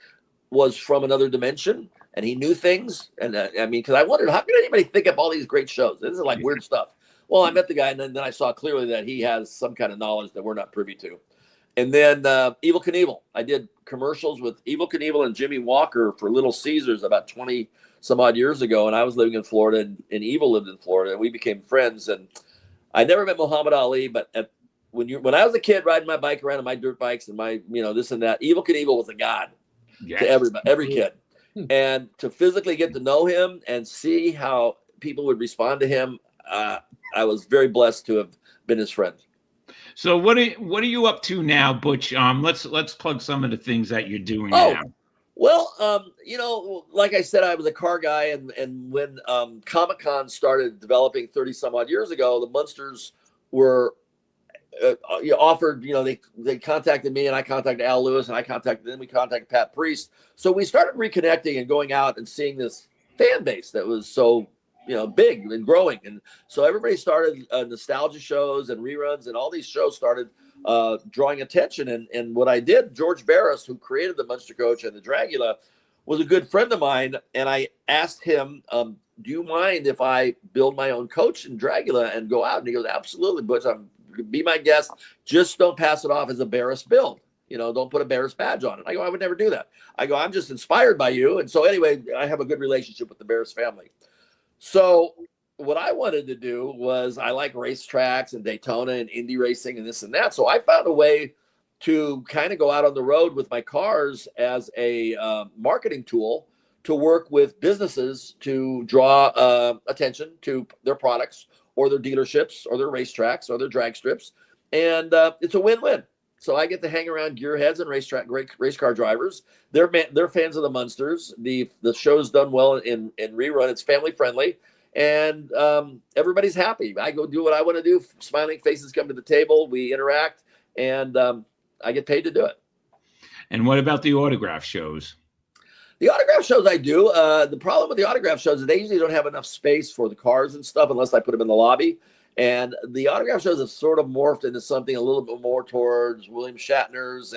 was from another dimension and he knew things. And because I wondered, how could anybody think up all these great shows? This is like weird stuff. Well, I met the guy, and then I saw clearly that he has some kind of knowledge that we're not privy to. And then Evel Knievel. I did commercials with Evel Knievel and Jimmy Walker for Little Caesars about 20 some odd years ago. And I was living in Florida, and Evel lived in Florida, and we became friends. And I never met Muhammad Ali, but when I was a kid riding my bike around on my dirt bikes and my, this and that, Evel Knievel was a god to everybody, every kid. And to physically get to know him and see how people would respond to him, I was very blessed to have been his friend. So what are you up to now, Butch? Let's plug some of the things that you're doing now. Well, like I said, I was a car guy, and when Comic-Con started developing 30 some odd years ago, the Munsters were offered, they contacted me, and I contacted Al Lewis, and I contacted them. We contacted Pat Priest. So we started reconnecting and going out and seeing this fan base that was so, big and growing. And so everybody started nostalgia shows and reruns, and all these shows started drawing attention. And what I did, George Barris, who created the Munster Coach and the Dragula, was a good friend of mine. And I asked him, do you mind if I build my own coach in Dragula and go out? And he goes, absolutely, Butch. Be my guest. Just don't pass it off as a Barris build. Don't put a Barris badge on it. I go, I would never do that. I go, I'm just inspired by you. And so anyway, I have a good relationship with the Barris family. So what I wanted to do was, I like racetracks and Daytona and Indy racing and this and that. So I found a way to kind of go out on the road with my cars as a marketing tool to work with businesses to draw attention to their products or their dealerships or their racetracks or their drag strips. And it's a win-win. So I get to hang around gearheads and race car drivers. They're fans of the Munsters. The show's done well in rerun. It's family friendly, and everybody's happy. I go do what I want to do. Smiling faces come to the table. We interact, and I get paid to do it. And what about the autograph shows? The autograph shows I do. The problem with the autograph shows is they usually don't have enough space for the cars and stuff unless I put them in the lobby. And the autograph shows have sort of morphed into something a little bit more towards William Shatner's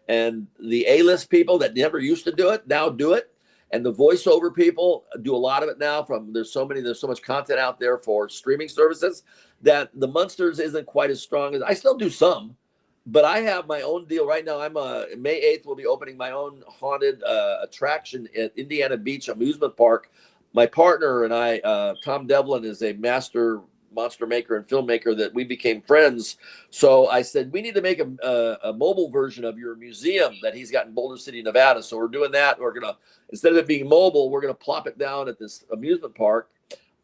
and the A-list people that never used to do it now do it. And the voiceover people do a lot of it now. There's so much content out there for streaming services that the Munsters isn't quite as strong as I still do some. But I have my own deal right now. May 8th, we'll be opening my own haunted attraction at Indiana Beach Amusement Park. My partner and I, Tom Devlin, is a master monster maker and filmmaker that we became friends. So I said, we need to make a mobile version of your museum that he's got in Boulder City, Nevada. So we're doing that. We're going to, instead of it being mobile, we're going to plop it down at this amusement park.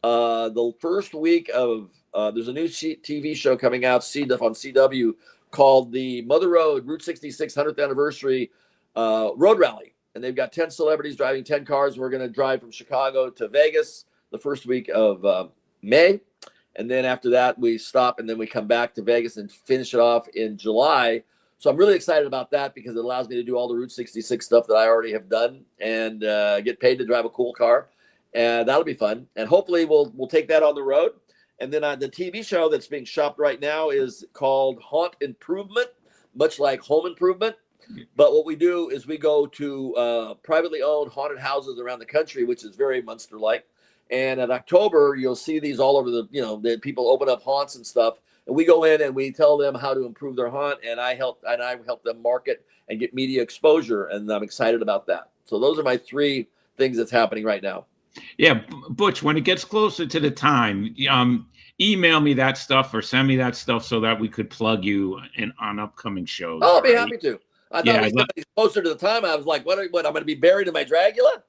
The first week of, there's a new TV show coming out on CW called the Mother Road Route 66 100th Anniversary Road Rally. And they've got 10 celebrities driving 10 cars. We're going to drive from Chicago to Vegas the first week of May. And then after that, we stop, and then we come back to Vegas and finish it off in July. So I'm really excited about that because it allows me to do all the Route 66 stuff that I already have done and get paid to drive a cool car. And that'll be fun. And hopefully we'll take that on the road. And then the TV show that's being shopped right now is called Haunt Improvement, much like Home Improvement. But what we do is we go to privately owned haunted houses around the country, which is very Munster-like. And in October, you'll see these all over the people open up haunts and stuff. and we go in and we tell them how to improve their hunt, and I help them market and get media exposure, and I'm excited about that. So those are my 3 things that's happening right now. Yeah, Butch, when it gets closer to the time, email me that stuff or send me that stuff so that we could plug you in on upcoming shows. Oh, I'll be happy to. I thought Yeah, it was closer to the time. I was like, what? I'm going to be buried in my Dragula?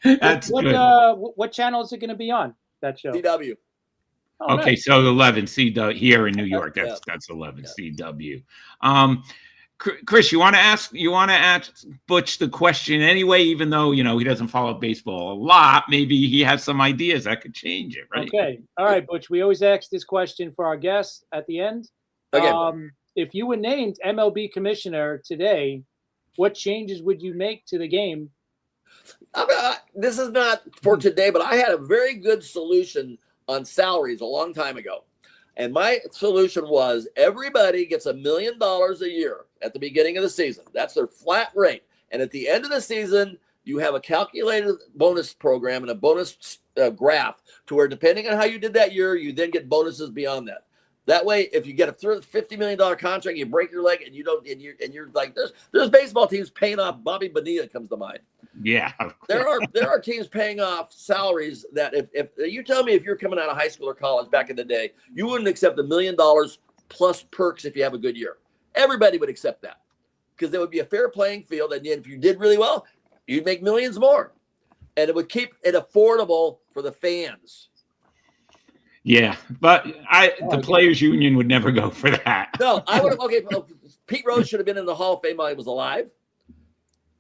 That's good. What channel is it going to be on, that show? CW. Oh, Okay, nice. so 11 CW here in New York. Yeah. That's 11 CW. Chris, you want to ask Butch the question anyway, even though he doesn't follow baseball a lot. Maybe he has some ideas that could change it, right? Okay. All right, Butch. We always ask this question for our guests at the end. Okay. If you were named MLB commissioner today, what changes would you make to the game? This is not for today, but I had a very good solution on salaries a long time ago. And my solution was everybody gets $1 million a year at the beginning of the season. That's their flat rate. And at the end of the season, you have a calculated bonus program and a bonus graph to where, depending on how you did that year, you then get bonuses beyond that. That way, if you get a $50 million contract, you break your leg, and you're like, there's baseball teams paying off. Bobby Bonilla comes to mind. Yeah. There are teams paying off salaries that if you tell me, if you're coming out of high school or college back in the day, you wouldn't accept $1 million plus perks if you have a good year. Everybody would accept that because there would be a fair playing field, and if you did really well, you'd make millions more, and it would keep it affordable for the fans. Yeah, but the players' union would never go for that. No, I would have. Okay, well, Pete Rose should have been in the Hall of Fame while he was alive.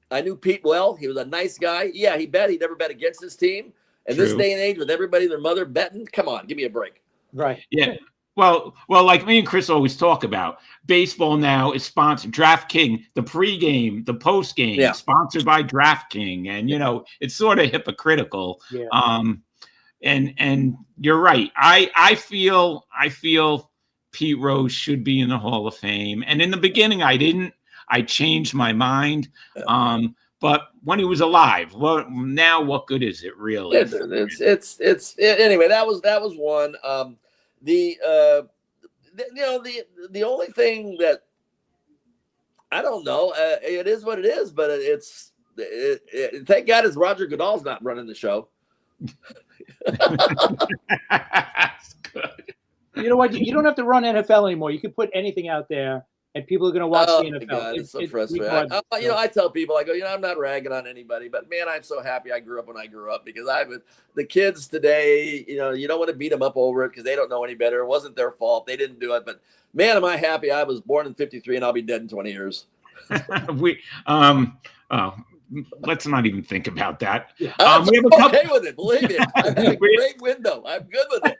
I knew Pete well. He was a nice guy. Yeah, he never bet against his team. In this day and age, with everybody, their mother betting, come on, give me a break. Right. Yeah. Well, like me and Chris always talk about, baseball now is sponsored. DraftKings, the pregame, the postgame, sponsored by DraftKings, and it's sort of hypocritical. Yeah. And you're right. I feel Pete Rose should be in the Hall of Fame. And in the beginning, I didn't. I changed my mind. But when he was alive, well, now what good is it really? It's anyway. That was one. The only thing that I don't know. It is what it is. But thank God, it's Roger Goodell's not running the show. That's good. You know what? You don't have to run NFL anymore. You can put anything out there, and people are going to watch the NFL. God, it's so frustrating. I tell people, I go, I'm not ragging on anybody, but man, I'm so happy I grew up when I grew up, because the kids today, you don't want to beat them up over it because they don't know any better. It wasn't their fault. They didn't do it. But man, am I happy I was born in 53 and I'll be dead in 20 years. Let's not even think about that. I'm okay with it. Believe me, I have a great window. I'm good with it.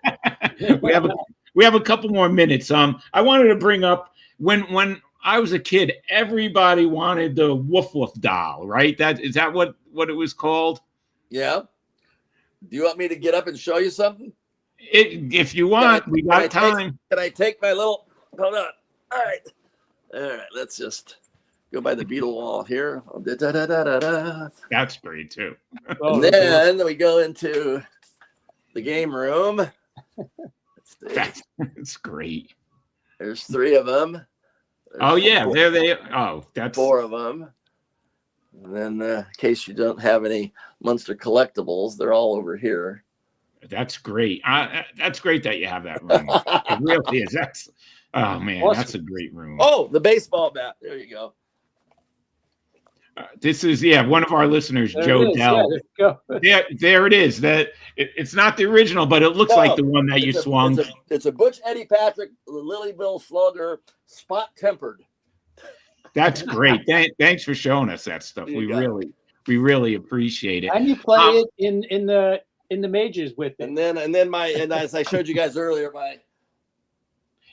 we have a couple more minutes. I wanted to bring up when I was a kid, everybody wanted the Woof Woof doll, right? Is that what it was called? Yeah. Do you want me to get up and show you something? If you want, we got time. Can I take my little? Hold on. All right. Let's just go by the Beetle wall here. That's great too. And then we go into the game room. That's great. There's 3 of them. There they are. Oh, that's 4 of them. And then in case you don't have any Munster collectibles, they're all over here. That's great. That's great that you have that room. It really is. Oh man, awesome. That's a great room. Oh, the baseball bat. There you go. This is one of our listeners, there Joe Dell. There it is. It's not the original, but it looks like the one that you swung. It's a Butch Eddie Patrick Lilyville Slugger spot tempered. That's great. Thanks for showing us that stuff. We really appreciate it. And you play it in the majors with it. And then as I showed you guys earlier, my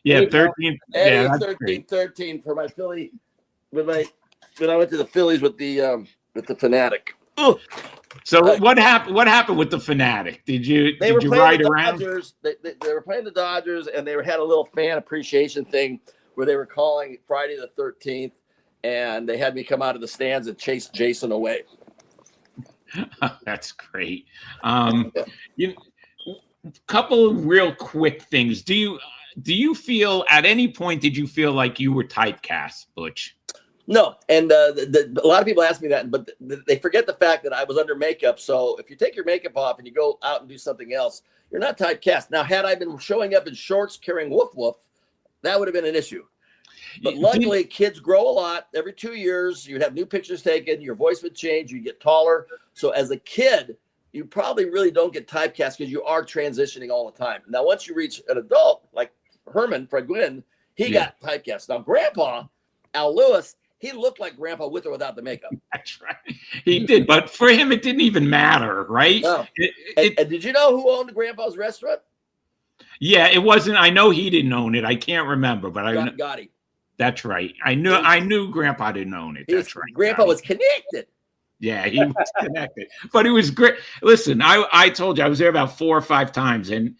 13. Yeah, 13 for my Philly when I went to the Phillies with the Fanatic. Ooh. So what happened with the Fanatic? Did you ride around? Dodgers. They were playing the Dodgers, and they had a little fan appreciation thing where they were calling Friday the 13th, and they had me come out of the stands and chase Jason away. That's great. couple of real quick things. Do you feel at any point did you feel like you were typecast, Butch? No, and a lot of people ask me that, but they forget the fact that I was under makeup. So if you take your makeup off and you go out and do something else, you're not typecast. Now, had I been showing up in shorts carrying woof woof, that would have been an issue. But luckily, kids grow a lot. Every 2 years, you'd have new pictures taken. Your voice would change. You get taller. So as a kid, you probably really don't get typecast because you are transitioning all the time. Now, once you reach an adult, like Herman, Fred Gwynn, he got typecast. Now, Grandpa, Al Lewis, he looked like Grandpa with or without the makeup. That's right. He did. But for him, it didn't even matter, right? No. And did you know who owned Grandpa's restaurant? Yeah, it wasn't. I know he didn't own it. I can't remember, but Gotti. That's right. I knew Grandpa didn't own it. That's right. Grandpa was connected. Yeah, he was connected. But it was great. Listen, I told you I was there about 4 or 5 times, and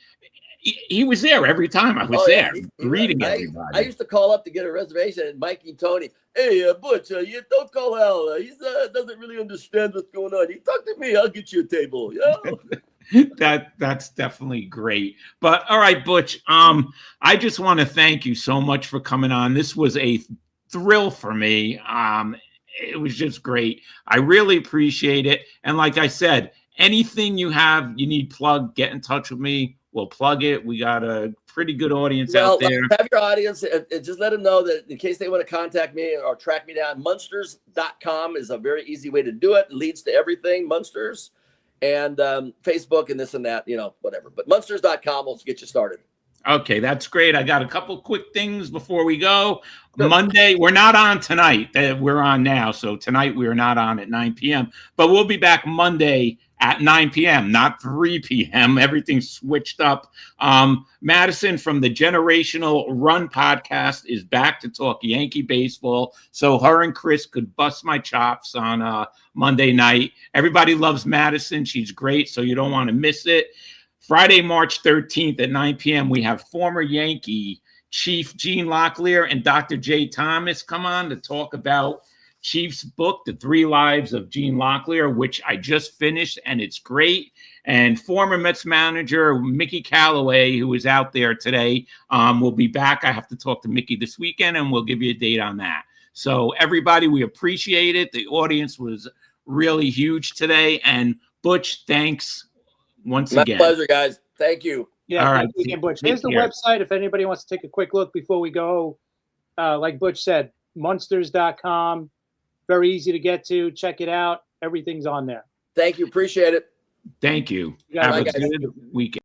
he was there every time I was there, greeting everybody. I used to call up to get a reservation, and Mikey and Tony, hey, Butch, you don't call Al. He doesn't really understand what's going on. You talk to me, I'll get you a table. That's definitely great. But all right, Butch, I just want to thank you so much for coming on. This was a thrill for me. It was just great. I really appreciate it. And like I said, anything you need plugged, get in touch with me. We'll plug it. We got a pretty good audience out there. Have your audience, just let them know that in case they want to contact me or track me down, Munsters.com is a very easy way to do it. It leads to everything, Munsters, and Facebook and this and that, whatever. But Munsters.com will get you started. Okay, that's great. I got a couple quick things before we go. Sure. Monday, we're not on tonight. We're on now. So tonight we are not on at 9 p.m. But we'll be back Monday at 9 p.m., not 3 p.m. Everything's switched up. Madison from the Generational Run podcast is back to talk Yankee baseball. So her and Chris could bust my chops on Monday night. Everybody loves Madison. She's great, so you don't want to miss it. Friday, March 13th at 9 p.m., we have former Yankee Chief Gene Locklear and Dr. Jay Thomas come on to talk about Chief's book, The 3 Lives of Gene Locklear, which I just finished, and it's great. And former Mets manager Mickey Callaway, who is out there today, will be back. I have to talk to Mickey this weekend, and we'll give you a date on that. So everybody, we appreciate it. The audience was really huge today. And Butch, thanks once again. My pleasure, guys. Thank you. Yeah, all right. Thank you again, Butch. Here's the website if anybody wants to take a quick look before we go. Like Butch said, Munsters.com. Very easy to get to. Check it out. Everything's on there. Thank you. Appreciate it. Thank you. Have a good weekend.